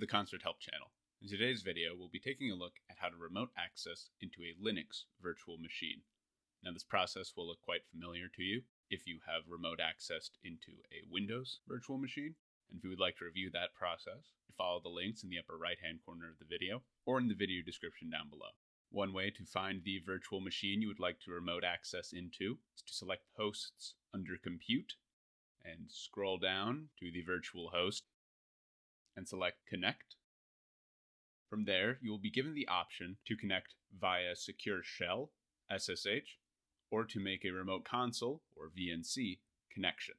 the CONS3RT Help channel. In today's video, we'll be taking a look at how to remote access into a Linux virtual machine. Now, this process will look quite familiar to you if you have remote accessed into a Windows virtual machine. And if you would like to review that process, follow the links in the upper right-hand corner of the video or in the video description down below. One way to find the virtual machine you would like to remote access into is to select Hosts under Compute and scroll down to the virtual host and select Connect. From there, you will be given the option to connect via Secure Shell, SSH, or to make a remote console, or VNC, connection.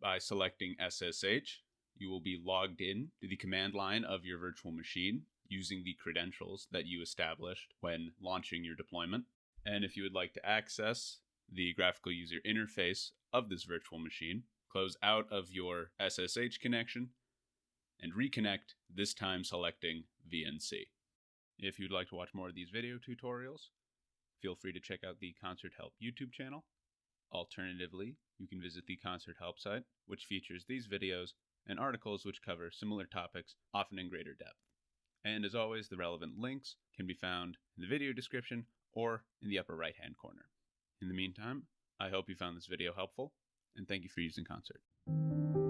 By selecting SSH, you will be logged in to the command line of your virtual machine using the credentials that you established when launching your deployment. And if you would like to access the graphical user interface of this virtual machine, close out of your SSH connection and reconnect, this time selecting VNC. If you'd like to watch more of these video tutorials, feel free to check out the CONS3RT Help YouTube channel. Alternatively, you can visit the CONS3RT Help site, which features these videos and articles which cover similar topics, often in greater depth. And as always, the relevant links can be found in the video description or in the upper right-hand corner. In the meantime, I hope you found this video helpful, and thank you for using CONS3RT.